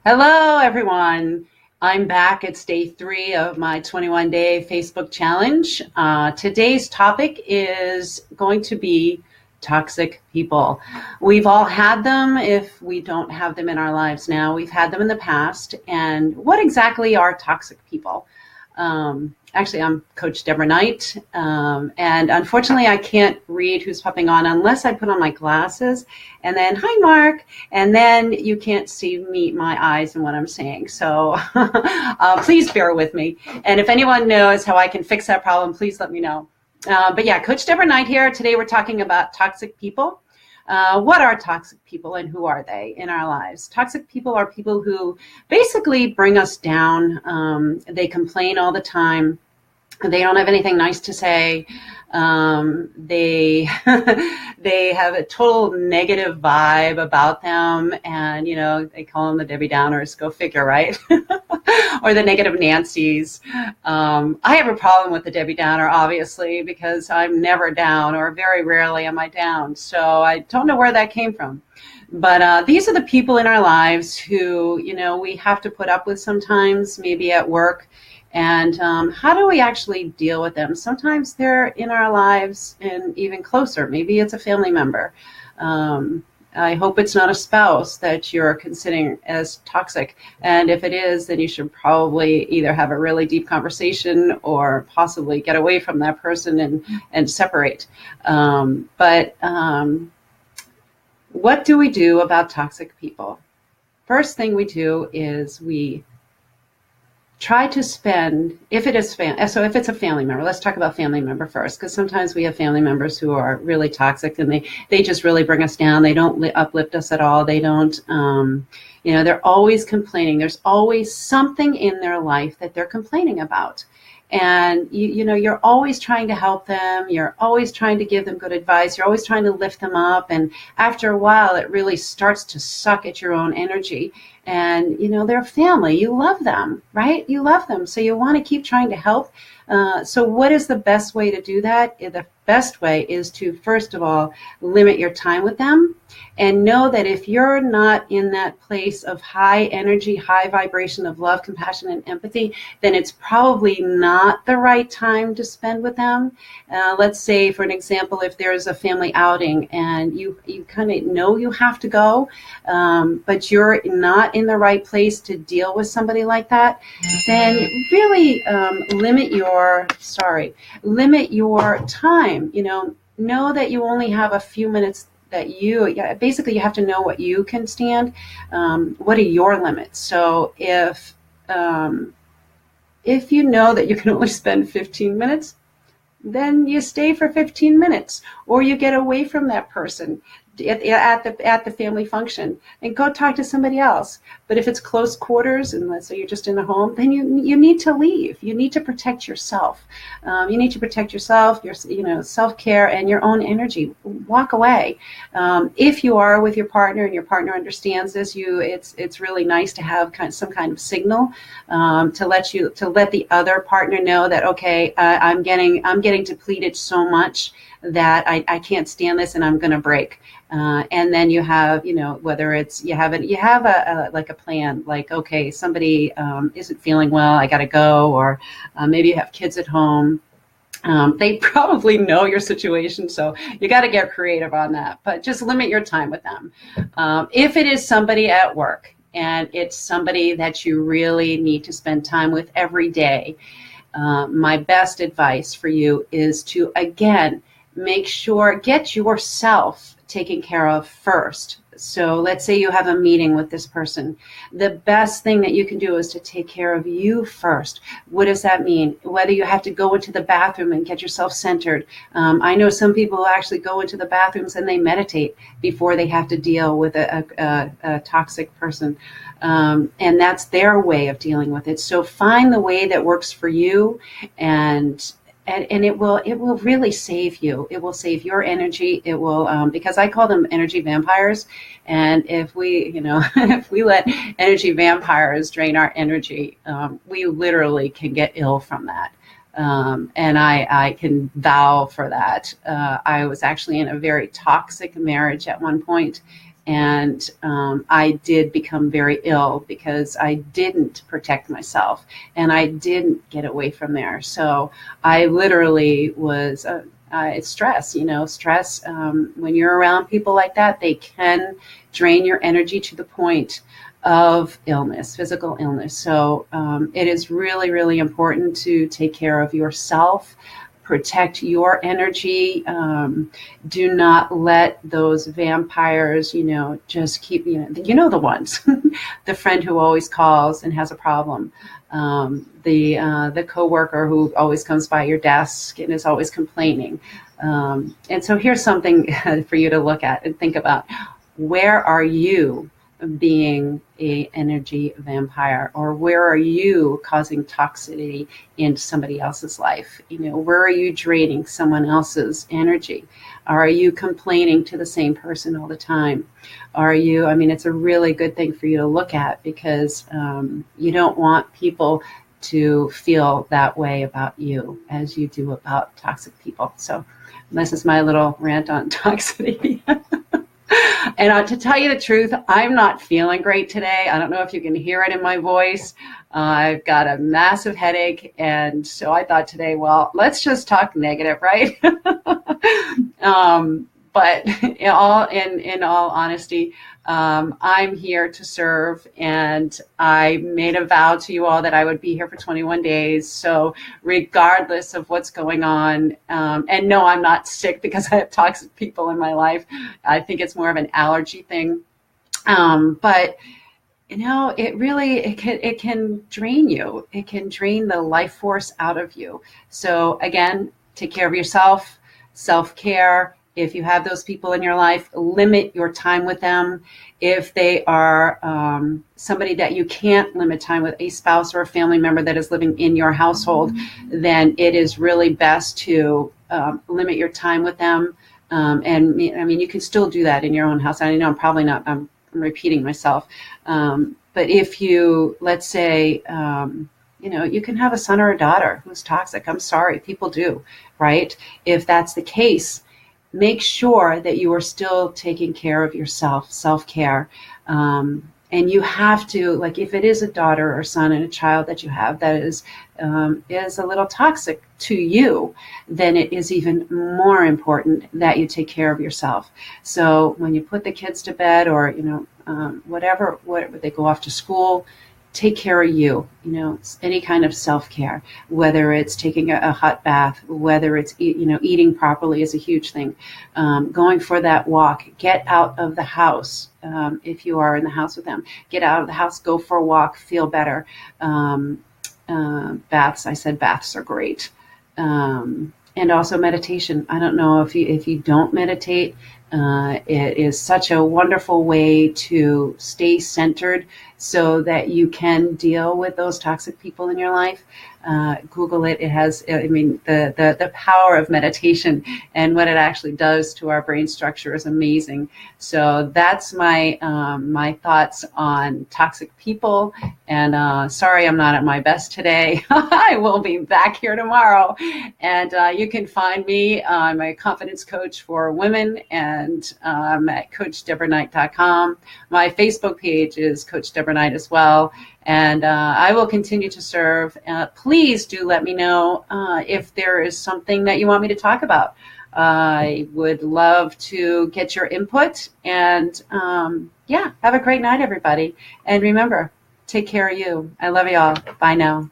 Hello, everyone. I'm back. It's day 3 of my 21-day Facebook challenge. Today's topic is going to be toxic people. We've all had them. If we don't have them in our lives now, we've had them in the past. And what exactly are toxic people? Actually, I'm Coach Deborah Knight, and unfortunately, I can't read who's popping on unless I put on my glasses. And then, hi, Mark. And then you can't see my eyes and what I'm saying. So please bear with me. And if anyone knows how I can fix that problem, please let me know. But yeah, Coach Deborah Knight here. Today, we're talking about toxic people. What are toxic people and who are they in our lives? Toxic people are people who basically bring us down. They complain all the time. They don't have anything nice to say. They they have a total negative vibe about them, and they call them the Debbie Downers. Go figure, right? Or the negative Nancys. I have a problem with the Debbie Downer, obviously, because I'm never down, or very rarely am I down. So I don't know where that came from. But these are the people in our lives who we have to put up with sometimes, maybe at work. And how do we actually deal with them? Sometimes they're in our lives and even closer. Maybe it's a family member. I hope it's not a spouse that you're considering as toxic. And if it is, then you should probably either have a really deep conversation or possibly get away from that person and separate. But what do we do about toxic people? First thing we do is we try to spend, if it's a family member, let's talk about family member first, because sometimes we have family members who are really toxic and they just really bring us down. They don't uplift us at all. They don't, they're always complaining. There's always something in their life that they're complaining about. And you're always trying to help them. You're always trying to give them good advice. You're always trying to lift them up. And after a while, it really starts to suck at your own energy. And, they're family. You love them, right? You love them. So you want to keep trying to help. So what is the best way to do that? The best way is to, first of all, limit your time with them. And know that if you're not in that place of high energy, high vibration of love, compassion, and empathy, then it's probably not the right time to spend with them. Let's say, for an example, if there's a family outing and you kind of know you have to go, but you're not in the right place to deal with somebody like that, then really limit your time. Know that you only have a few minutes that basically you have to know what you can stand. What are your limits? So if you know that you can only spend 15 minutes, then you stay for 15 minutes, or you get away from that person at the family function and go talk to somebody else. But if it's close quarters, and let's say you're just in a home, then you need to leave. You need to protect yourself. You need to protect yourself, your self-care and your own energy. Walk away. If you are with your partner and your partner understands this, it's really nice to have some kind of signal to let the other partner know that, okay, I'm getting depleted so much that I can't stand this and I'm going to break. And then you have, whether it's you have a plan, like, okay, somebody isn't feeling well, I got to go, or maybe you have kids at home. They probably know your situation, so you got to get creative on that. But just limit your time with them. If it is somebody at work and it's somebody that you really need to spend time with every day, my best advice for you is to, again, make sure, get yourself taken care of first. So let's say you have a meeting with this person. The best thing that you can do is to take care of you first. What does that mean? Whether you have to go into the bathroom and get yourself centered. I know some people who actually go into the bathrooms and they meditate before they have to deal with a toxic person. And that's their way of dealing with it. So find the way that works for you, and it will really save you. It will save your energy. It will, because I call them energy vampires. And if we let energy vampires drain our energy, we literally can get ill from that. And I can vow for that. I was actually in a very toxic marriage at one point. And I did become very ill because I didn't protect myself and I didn't get away from there. So I literally was it's stress, stress. When you're around people like that, they can drain your energy to the point of illness, physical illness. So it is really, really important to take care of yourself, protect your energy. Do not let those vampires, just keep, the ones, the friend who always calls and has a problem, the coworker who always comes by your desk and is always complaining. And so here's something for you to look at and think about. Where are you being a energy vampire, or where are you causing toxicity into somebody else's life? Where are you draining someone else's energy? Are you complaining to the same person all the time? It's a really good thing for you to look at, because you don't want people to feel that way about you as you do about toxic people. So this is my little rant on toxicity. And to tell you the truth, I'm not feeling great today. I don't know if you can hear it in my voice. I've got a massive headache. And so I thought today, well, let's just talk negative, right? But in all honesty, I'm here to serve, and I made a vow to you all that I would be here for 21 days. So regardless of what's going on, and no, I'm not sick because I have toxic people in my life. I think it's more of an allergy thing. But it can drain you. It can drain the life force out of you. So again, take care of yourself, self-care. If you have those people in your life, limit your time with them. If they are somebody that you can't limit time with, a spouse or a family member that is living in your household, then it is really best to limit your time with them. You can still do that in your own house. I know I'm repeating myself. But if you, let's say, you can have a son or a daughter who's toxic. I'm sorry, people do, right? If that's the case, make sure that you are still taking care of yourself, self-care. And you have to, like, if it is a daughter or son and a child that you have that is a little toxic to you, then it is even more important that you take care of yourself. So when you put the kids to bed, or whatever they go off to school, take care of you, any kind of self-care, whether it's taking a hot bath, whether it's, eating properly is a huge thing. Going for that walk, get out of the house. If you are in the house with them, get out of the house, go for a walk, feel better. Baths, I said baths are great. And also meditation. I don't know if you don't meditate, it is such a wonderful way to stay centered so that you can deal with those toxic people in your life. Google it. It has, the power of meditation and what it actually does to our brain structure is amazing. So that's my my thoughts on toxic people. And sorry, I'm not at my best today. I will be back here tomorrow. And you can find me. I'm a confidence coach for women, and I'm at CoachDeborahKnight.com. My Facebook page is Coach Deborah Knight as well. And I will continue to serve. Please do let me know if there is something that you want me to talk about. I would love to get your input. And have a great night, everybody. And remember, take care of you. I love you all. Bye now.